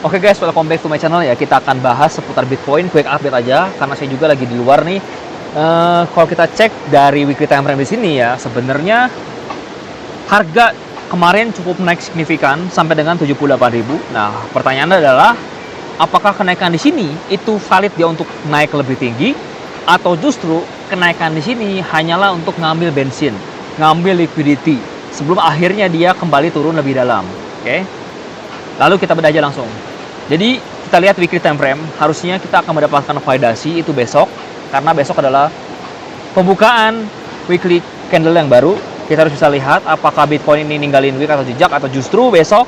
Oke guys, welcome back to my channel ya. Kita akan bahas seputar Bitcoin, quick update aja karena saya juga lagi di luar nih. Kalau kita cek dari weekly time frame di sini ya, sebenarnya harga kemarin cukup naik signifikan sampai dengan 78.000. Nah, pertanyaannya adalah apakah kenaikan di sini itu valid dia untuk naik lebih tinggi atau justru kenaikan di sini hanyalah untuk ngambil bensin, ngambil liquidity sebelum akhirnya dia kembali turun lebih dalam. Oke. Lalu kita bedah aja langsung. Jadi kita lihat weekly time frame, harusnya kita akan mendapatkan validasi itu besok karena besok adalah pembukaan weekly candle yang baru. Kita harus bisa lihat apakah Bitcoin ini ninggalin wick atau jejak, atau justru besok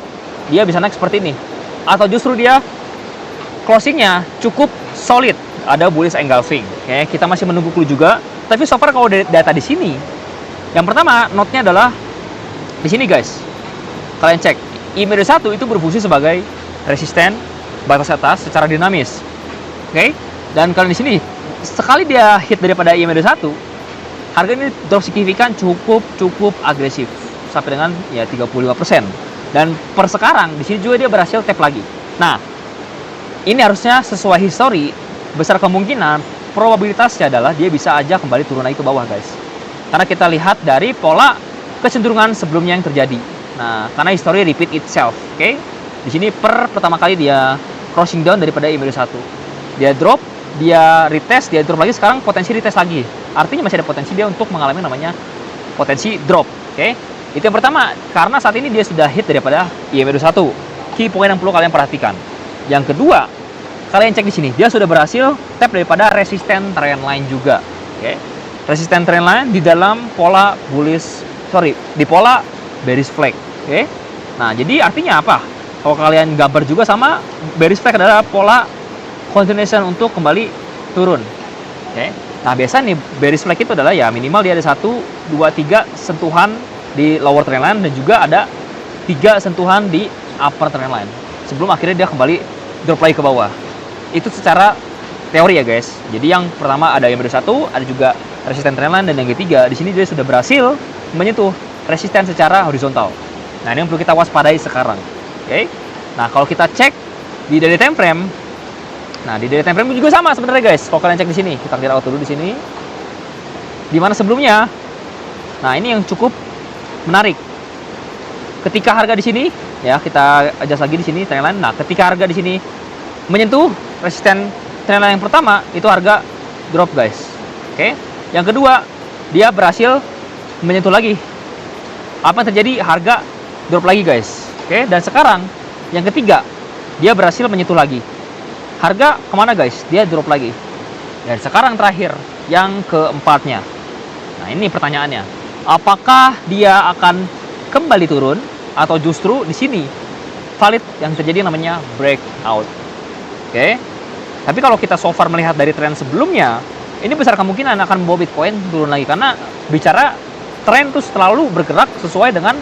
dia bisa naik seperti ini, atau justru dia closingnya cukup solid, ada bullish engulfing. Oke, kita masih menunggu clue juga. Tapi so far kalau data di sini, yang pertama note-nya adalah di sini guys. Kalian cek, EMA21 itu berfungsi sebagai resisten batas atas secara dinamis. Oke? Dan kalian di sini sekali dia hit daripada EMA21, harga ini drop signifikan cukup agresif sampai dengan ya 35%. Dan per sekarang di sini juga dia berhasil tap lagi. Nah, ini harusnya sesuai histori, besar kemungkinan probabilitasnya adalah dia bisa aja kembali turun lagi ke bawah, guys. Karena kita lihat dari pola kecenderungan sebelumnya yang terjadi. Nah, karena histori repeat itself, oke? Di sini pertama kali dia crossing down daripada EMA21. Dia drop, dia retest, dia drop lagi, sekarang potensi retest lagi. Artinya masih ada potensi dia untuk mengalami namanya potensi drop, oke? Itu yang pertama, karena saat ini dia sudah hit daripada EMA21. Key point yang perlu kalian perhatikan. Yang kedua, kalian cek di sini, dia sudah berhasil tap daripada resisten trendline juga, oke? Resisten trendline di dalam pola bullish, di pola bearish flag, oke? Nah, jadi artinya apa? Kalau kalian gambar juga sama, bearish flag adalah pola continuation untuk kembali turun. Oke. Nah, biasa nih bearish flag itu adalah ya minimal dia ada 1, 2, 3 sentuhan di lower trendline dan juga ada 3 sentuhan di upper trendline sebelum akhirnya dia kembali drop lagi ke bawah. Itu secara teori ya, guys. Jadi yang pertama ada yang EMA21, ada juga resisten trendline, dan yang ketiga di sini dia sudah berhasil menyentuh resisten secara horizontal. Nah, ini yang perlu kita waspadai sekarang. Oke. Nah, kalau kita cek di daily time frame, nah di daily time frame juga sama sebenarnya, guys. Kalau kalian cek di sini, kita clear out dulu di sini. Di mana sebelumnya? Nah, ini yang cukup menarik. Ketika harga di sini, ya kita adjust lagi di sini trendline. Nah, ketika harga di sini menyentuh resisten trendline yang pertama, itu harga drop, guys. Oke. Yang kedua, dia berhasil menyentuh lagi. Apa yang terjadi? Harga drop lagi, guys. Oke, dan sekarang yang ketiga, dia berhasil menyentuh lagi. Harga kemana, guys? Dia drop lagi. Dan sekarang terakhir, yang keempatnya. Nah, ini pertanyaannya. Apakah dia akan kembali turun atau justru di sini valid yang terjadi namanya breakout? Oke. Tapi kalau kita so far melihat dari tren sebelumnya, ini besar kemungkinan akan membawa Bitcoin turun lagi karena bicara tren itu selalu bergerak sesuai dengan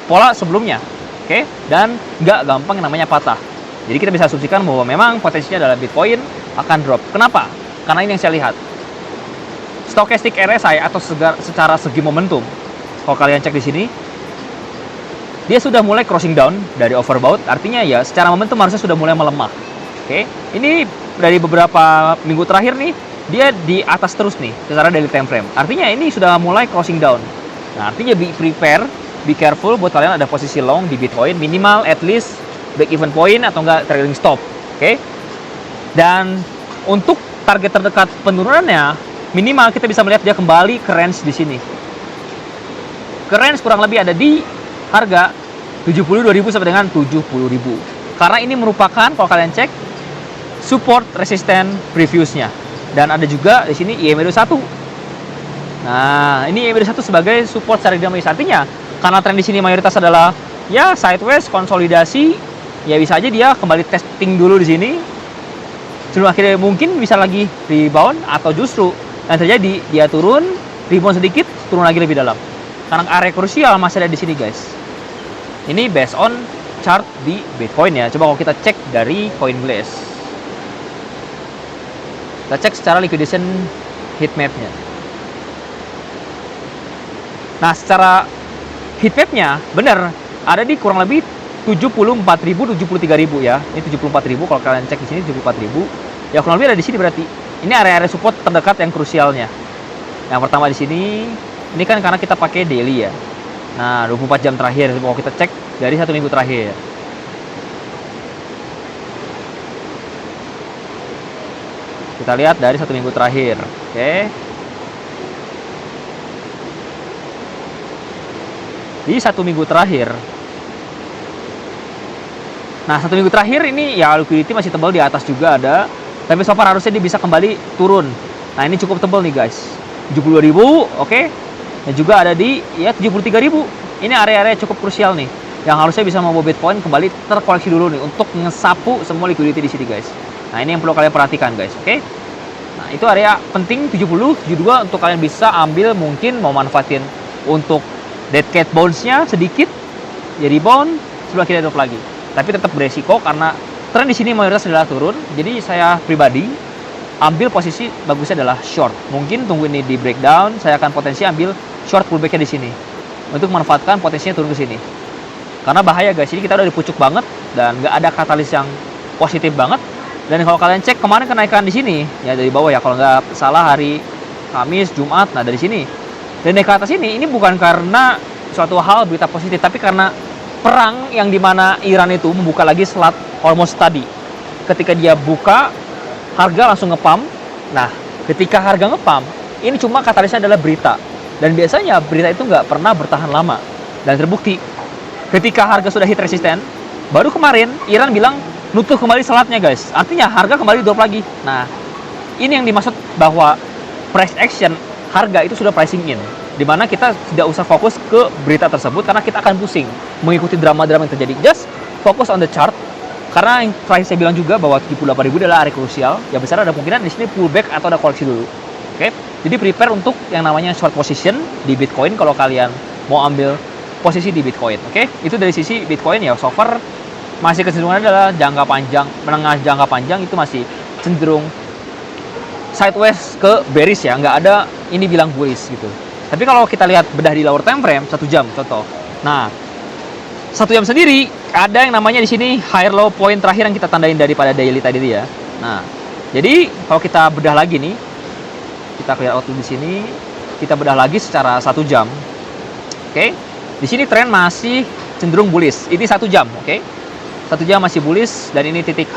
pola sebelumnya. Oke, dan nggak gampang namanya patah. Jadi kita bisa asumsikan bahwa memang potensinya adalah Bitcoin akan drop. Kenapa? Karena ini yang saya lihat. Stochastic RSI atau secara segi momentum, kalau kalian cek di sini, dia sudah mulai crossing down dari overbought. Artinya ya, secara momentum harusnya sudah mulai melemah. Oke, ini dari beberapa minggu terakhir nih, dia di atas terus nih, secara daily time frame. Artinya ini sudah mulai crossing down. Nah, artinya be careful buat kalian ada posisi long di Bitcoin, minimal at least break even point atau enggak trailing stop. Oke. Dan untuk target terdekat penurunannya, minimal kita bisa melihat dia kembali ke range di sini. Ke range kurang lebih ada di harga 72.000 sampai dengan 70.000. Karena ini merupakan kalau kalian cek support resisten previousnya. Dan ada juga di sini EMA21. Nah, ini EMA21 sebagai support secara dinamis. Artinya karena tren di sini mayoritas adalah ya sideways konsolidasi, ya bisa aja dia kembali testing dulu di sini sebelum akhirnya mungkin bisa lagi rebound, atau justru yang terjadi dia turun, rebound sedikit, turun lagi lebih dalam. Karena area krusial masih ada di sini, guys. Ini based on chart di Bitcoin ya. Coba kalau kita cek dari CoinGlass, kita cek secara liquidation heatmap-nya. Nah, secara heatmap-nya benar ada di kurang lebih 74.000, 73.000 ya. Ini 74.000, kalau kalian cek di sini 74.000. Ya kurang lebih ada di sini berarti. Ini area-area support terdekat yang krusialnya. Yang pertama di sini, ini kan karena kita pakai daily ya. Nah, 24 jam terakhir mau kita cek dari 1 minggu terakhir. Kita lihat dari 1 minggu terakhir. Oke. Di 1 minggu terakhir. Nah, 1 minggu terakhir ini ya liquidity masih tebal di atas juga ada. Tapi so far harusnya dia bisa kembali turun. Nah, ini cukup tebal nih guys. 72.000, oke. Dan juga ada di ya 73.000. Ini area-area cukup krusial nih. Yang harusnya bisa membawa Bitcoin kembali terkoreksi dulu nih untuk ngesapu semua liquidity di sini guys. Nah, ini yang perlu kalian perhatikan guys, oke. Nah, itu area penting 70, 72 untuk kalian bisa ambil, mungkin mau manfaatin untuk dead cat bounce-nya sedikit. Jadi bounce, sebelah kiri drop lagi. Tapi tetap beresiko karena tren di sini mayoritas adalah turun. Jadi saya pribadi ambil posisi bagusnya adalah short. Mungkin tunggu ini di breakdown, saya akan potensi ambil short pullback-nya di sini untuk memanfaatkan potensinya turun ke sini. Karena bahaya guys, ini kita udah di pucuk banget dan nggak ada katalis yang positif banget. Dan kalau kalian cek kemarin kenaikan di sini ya dari bawah ya, kalau nggak salah hari Kamis, Jumat, nah dari sini. Dan naik ke atas ini bukan karena suatu hal berita positif, tapi karena perang yang dimana Iran itu membuka lagi selat Hormuz tadi. Ketika dia buka, harga langsung ngepump. Nah, ketika harga ngepump, ini cuma katalisnya adalah berita. Dan biasanya berita itu nggak pernah bertahan lama. Dan terbukti, ketika harga sudah hit resisten, baru kemarin Iran bilang nutup kembali selatnya guys. Artinya harga kembali drop lagi. Nah, ini yang dimaksud bahwa price action, harga itu sudah pricing in. Dimana kita tidak usah fokus ke berita tersebut karena kita akan pusing mengikuti drama-drama yang terjadi. Just fokus on the chart. Karena yang terakhir saya bilang juga bahwa 78.000 adalah area krusial. Yang besar ada kemungkinan di sini pullback atau ada koreksi dulu. Oke. Jadi prepare untuk yang namanya short position di Bitcoin kalau kalian mau ambil posisi di Bitcoin. Oke. Itu dari sisi Bitcoin ya, so far masih kecenderungan adalah jangka panjang, menengah jangka panjang itu masih cenderung sideways ke bearish ya, nggak ada ini bilang bullish gitu. Tapi kalau kita lihat bedah di lower time frame 1 jam contoh. Nah, 1 jam sendiri ada yang namanya di sini higher low point terakhir yang kita tandain daripada daily tadi ya. Nah, jadi kalau kita bedah lagi nih, kita clear out di sini, kita bedah lagi secara 1 jam. Oke. Di sini tren masih cenderung bullish. Ini 1 jam, oke. 1 jam masih bullish dan ini titik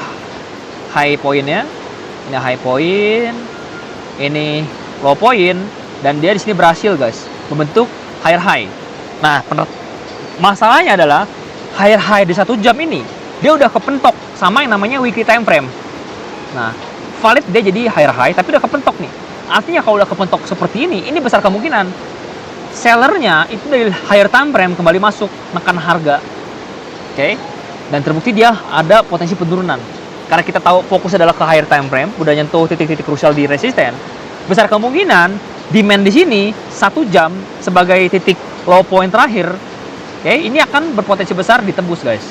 high point-nya. Ini high point, ini low point, dan dia di sini berhasil guys membentuk higher high. Nah, masalahnya adalah higher high di 1 jam ini dia udah kepentok sama yang namanya weekly time frame. Nah, valid dia jadi higher high tapi udah kepentok nih. Artinya kalau udah kepentok seperti ini besar kemungkinan sellernya itu dari higher time frame kembali masuk menekan harga. Oke. Dan terbukti dia ada potensi penurunan. Karena kita tahu fokus adalah ke higher time frame, udah nyentuh titik-titik krusial di resisten. Besar kemungkinan demand di sini 1 jam sebagai titik low point terakhir. Oke, ini akan berpotensi besar ditembus guys.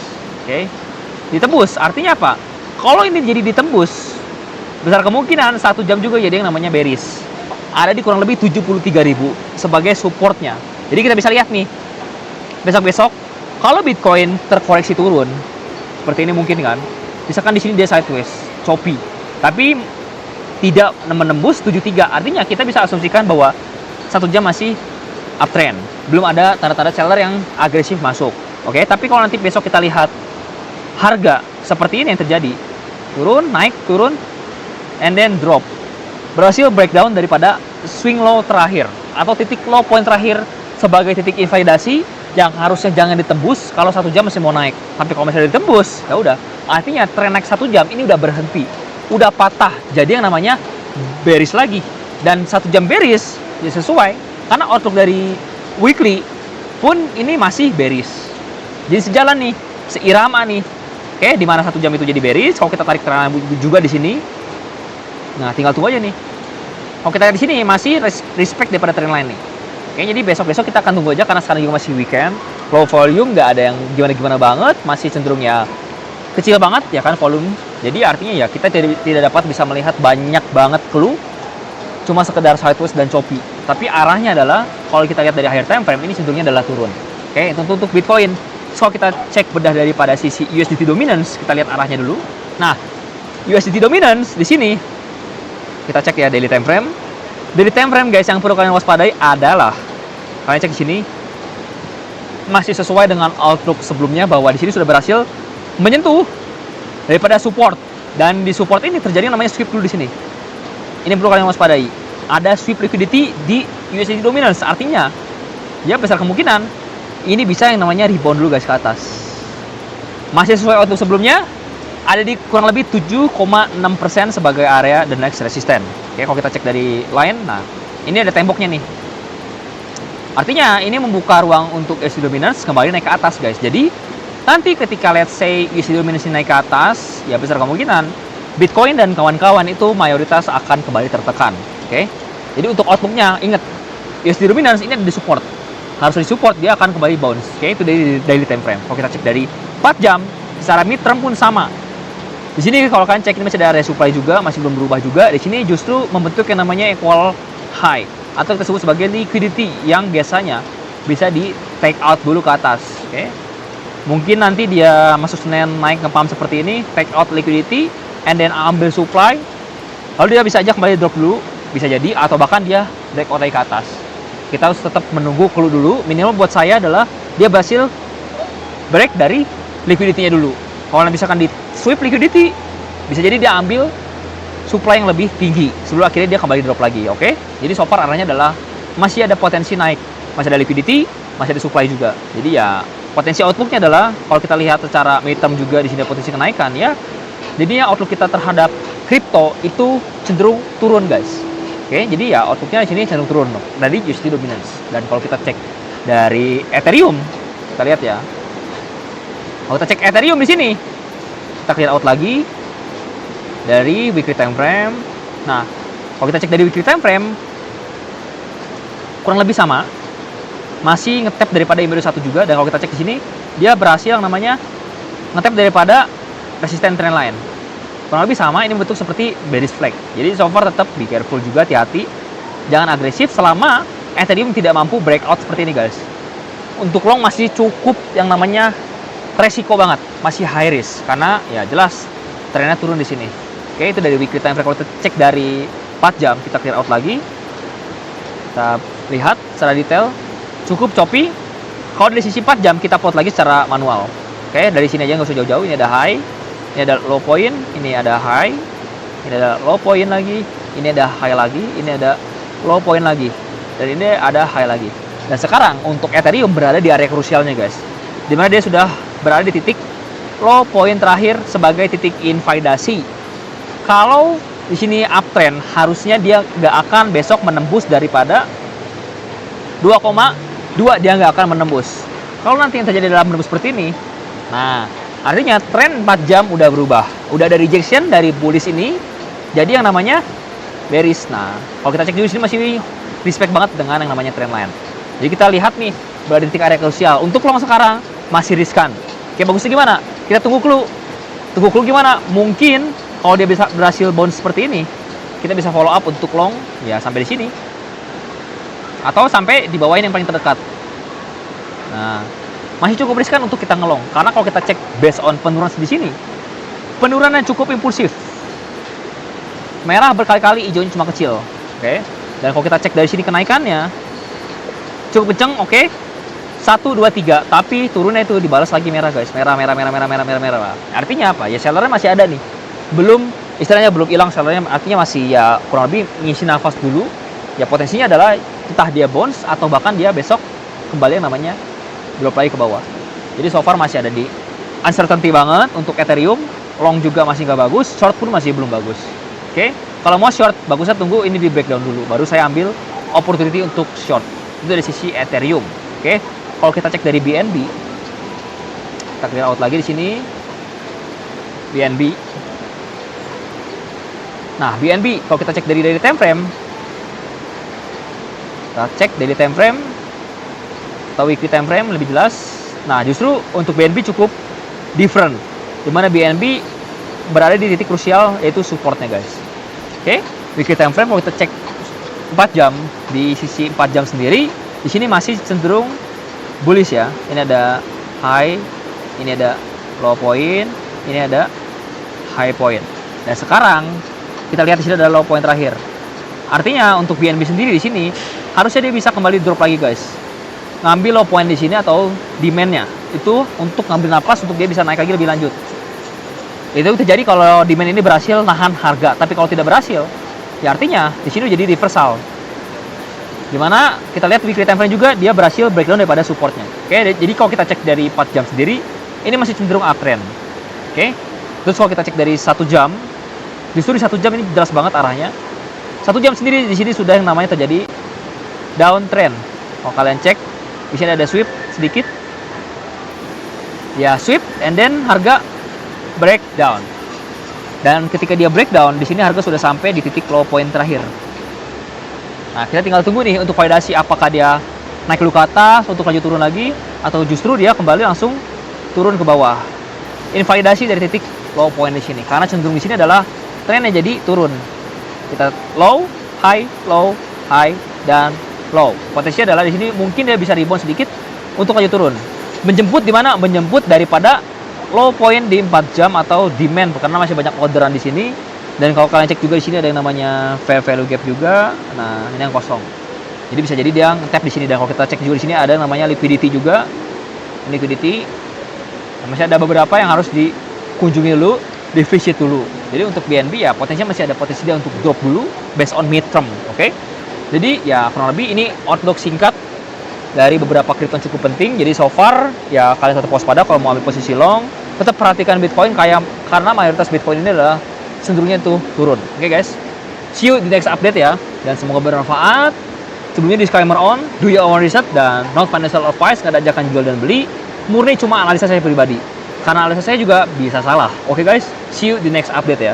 Oke. Ditembus artinya apa? Kalau ini jadi ditembus, besar kemungkinan 1 jam juga jadi yang namanya bearish. Ada di kurang lebih 73.000 sebagai supportnya. Jadi kita bisa lihat nih, besok-besok kalau Bitcoin terkoreksi turun seperti ini mungkin kan, misalkan di sini dia sideways, choppy, tapi tidak menembus 73, artinya kita bisa asumsikan bahwa 1 jam masih uptrend, belum ada tanda-tanda seller yang agresif masuk. Oke, tapi kalau nanti besok kita lihat harga seperti ini yang terjadi, turun, naik, turun, and then drop, berhasil breakdown daripada swing low terakhir atau titik low point terakhir sebagai titik invalidasi yang harusnya jangan ditembus kalau 1 jam masih mau naik. Tapi kalau misalnya ditembus, ya udah, artinya tren naik 1 jam ini udah berhenti, udah patah, jadi yang namanya bearish lagi. Dan 1 jam bearish ya sesuai karena outlook dari weekly pun ini masih bearish. Jadi sejalan nih, seirama nih. Oke, di mana 1 jam itu jadi bearish, kalau kita tarik tren juga di sini. Nah, tinggal tunggu aja nih. Kalau kita lihat di sini masih respect daripada trend line nih. Oke, jadi besok-besok kita akan tunggu aja karena sekarang juga masih weekend. Low volume, nggak ada yang gimana-gimana banget, masih cenderung ya kecil banget ya kan volume. Jadi artinya ya kita tidak dapat bisa melihat banyak banget clue, cuma sekedar sideways dan choppy. Tapi arahnya adalah kalau kita lihat dari higher time frame ini cenderungnya adalah turun. Oke, itu untuk Bitcoin. So kita cek bedah daripada sisi USDT dominance, kita lihat arahnya dulu. Nah, USDT dominance di sini kita cek ya daily time frame. Daily time frame guys, yang perlu kalian waspadai adalah kalian cek di sini masih sesuai dengan outlook sebelumnya bahwa di sini sudah berhasil menyentuh daripada support, dan di support ini terjadi yang namanya sweep dulu di sini. Ini perlu kalian waspadai. Ada sweep liquidity di USDT dominance, artinya ya besar kemungkinan ini bisa yang namanya rebound dulu guys ke atas. Masih sesuai outlook sebelumnya, ada di kurang lebih 7,6% sebagai area the next resistance. Oke, kalau kita cek dari line, nah ini ada temboknya nih. Artinya ini membuka ruang untuk USD dominance kembali naik ke atas guys. Jadi nanti ketika let's say USD dominance naik ke atas, ya besar kemungkinan Bitcoin dan kawan-kawan itu mayoritas akan kembali tertekan. Oke. Jadi untuk outlooknya ingat USD dominance ini ada di support. Harus di support, dia akan kembali bounce. Oke, itu dari daily time frame. Kalau kita cek dari 4 jam, secara mid term pun sama. Di sini kalau kalian cek ini masih ada area supply juga, masih belum berubah juga. Di sini justru membentuk yang namanya equal high atau kita sebut sebagai liquidity yang biasanya bisa di take out dulu ke atas. Oke. Mungkin nanti dia masuk Senin naik nge-pump seperti ini, take out liquidity and then ambil supply. Lalu dia bisa aja kembali drop dulu, bisa jadi, atau bahkan dia breakout lagi ke atas. Kita harus tetap menunggu clue dulu. Minimal buat saya adalah dia berhasil break dari liquidity-nya dulu. Kalau misalkan di sweep liquidity, bisa jadi dia ambil supply yang lebih tinggi sebelum akhirnya dia kembali drop lagi. Oke? Jadi so far arahnya adalah masih ada potensi naik, masih ada liquidity, masih ada supply juga. Jadi ya potensi outlook-nya adalah kalau kita lihat secara mid-term juga di sini ada potensi kenaikan ya. Jadinya outlook kita terhadap kripto itu cenderung turun guys. Oke, jadi ya outlook-nya di sini cenderung turun dari USD dominance. Dan kalau kita cek dari Ethereum, kita lihat ya. Kalau kita cek Ethereum di sini, kita clear out lagi dari weekly time frame. Nah, kalau kita cek dari weekly time frame, kurang lebih sama. Masih ngetap daripada EMA21 juga. Dan kalau kita cek di sini, dia berhasil yang namanya ngetap daripada resisten trend line. Kurang lebih sama, ini bentuk seperti bearish flag. Jadi so far tetap be careful juga, hati-hati. Jangan agresif selama Ethereum tidak mampu breakout seperti ini guys. Untuk long masih cukup yang namanya resiko banget, masih high risk karena ya jelas trennya turun di sini. Oke, itu dari weekly time frame. Kalau kita cek dari 4 jam, kita clear out lagi. Kita lihat secara detail, cukup choppy. Kalau dari sisi 4 jam, kita plot lagi secara manual. Oke, dari sini aja nggak usah jauh-jauh. Ini ada high, ini ada low point, ini ada high, ini ada low point lagi, ini ada high lagi, ini ada low point lagi, dan ini ada high lagi. Dan sekarang untuk Ethereum berada di area krusialnya guys, dimana dia sudah berada di titik low point terakhir sebagai titik invalidasi. Kalau di sini uptrend, harusnya dia nggak akan besok menembus daripada 2,2, dia nggak akan menembus. Kalau nanti yang terjadi dalam menembus seperti ini, nah artinya tren 4 jam udah berubah. Udah ada rejection dari bullish ini, jadi yang namanya bearish. Nah, kalau kita cek di sini masih respect banget dengan yang namanya trend line. Jadi kita lihat nih, berada di titik area krusial. Untuk long sekarang masih riskan. Oke, bagusnya gimana? Kita tunggu clue. Tunggu clue gimana? Mungkin kalau dia bisa berhasil bounce seperti ini, kita bisa follow up untuk long ya sampai di sini. Atau sampai di bawah ini yang paling terdekat. Nah, masih cukup riskan untuk kita ngelong karena kalau kita cek based on penurunan di sini, penurunan cukup impulsif. Merah berkali-kali, hijaunya cuma kecil. Oke. Dan kalau kita cek dari sini kenaikannya cukup kenceng, oke. 1 2 3, tapi turunnya itu dibalas lagi merah guys. Merah. Artinya apa? Ya sellernya masih ada nih. Belum, istilahnya belum hilang sellernya, artinya masih ya kurang lebih ngisi nafas dulu. Ya potensinya adalah entah dia bounce atau bahkan dia besok kembali yang namanya drop lagi ke bawah. Jadi so far masih ada di uncertainty banget untuk Ethereum. Long juga masih nggak bagus, short pun masih belum bagus. Oke, kalau mau short, bagusnya tunggu ini di breakdown dulu, baru saya ambil opportunity untuk short. Itu dari sisi Ethereum. Oke, kalau kita cek dari BNB, kita clear out lagi di sini. BNB. Nah, BNB kalau kita cek dari daily time frame, kita cek daily time frame atau weekly time frame lebih jelas. Nah, justru untuk BNB cukup different, dimana BNB berada di titik krusial yaitu supportnya guys. Oke, weekly time frame kalau kita cek 4 jam, di sisi 4 jam sendiri di sini masih cenderung bullish ya. Ini ada high, ini ada low point, ini ada high point. Dan sekarang kita lihat di sini ada low point terakhir. Artinya untuk BNB sendiri di sini harusnya dia bisa kembali drop lagi guys. Ngambil low point di sini atau demand-nya itu untuk ngambil napas untuk dia bisa naik lagi lebih lanjut. Itu terjadi kalau demand ini berhasil nahan harga. Tapi kalau tidak berhasil, ya artinya di sini jadi reversal. Dimana kita lihat weekly time frame juga dia berhasil breakdown daripada supportnya. Oke, jadi kalau kita cek dari 4 jam sendiri, ini masih cenderung uptrend. Oke, terus kalau kita cek dari 1 jam, justru di 1 jam ini jelas banget arahnya. 1 jam sendiri di sini sudah yang namanya terjadi downtrend. Kalau kalian cek, di sini ada sweep sedikit, ya sweep, and then harga breakdown. Dan ketika dia breakdown, di sini harga sudah sampai di titik low point terakhir. Nah, kita tinggal tunggu nih untuk validasi apakah dia naik dulu ke atas untuk lanjut turun lagi, atau justru dia kembali langsung turun ke bawah. Invalidasi dari titik low point di sini, karena cenderung di sini adalah trennya jadi turun. Kita low, high, dan low. Potensinya adalah di sini mungkin dia bisa rebound sedikit untuk lanjut turun. Menjemput di mana? Menjemput daripada low point di 4 jam atau demand, karena masih banyak orderan di sini. Dan kalau kalian cek juga di sini ada yang namanya fair value gap juga. Nah, ini yang kosong. Jadi bisa jadi dia tap di sini. Dan kalau kita cek juga di sini ada yang namanya liquidity juga. Liquidity. Nah, masih ada beberapa yang harus dikunjungi dulu, defisit dulu. Jadi untuk BNB ya potensinya masih ada potensi dia untuk drop dulu based on mid term, oke? Jadi ya kurang lebih ini outlook singkat dari beberapa kripto cukup penting. Jadi so far ya kalian tetap waspada kalau mau ambil posisi long. Tetap perhatikan Bitcoin karena mayoritas Bitcoin ini adalah cenderungnya tuh turun. Oke guys, see you di next update ya, dan semoga bermanfaat. Sebelumnya disclaimer on, do your own research dan not financial advice, nggak ada ajakan jual dan beli, murni cuma analisa saya pribadi. Karena analisa saya juga bisa salah. Oke guys, see you di next update ya.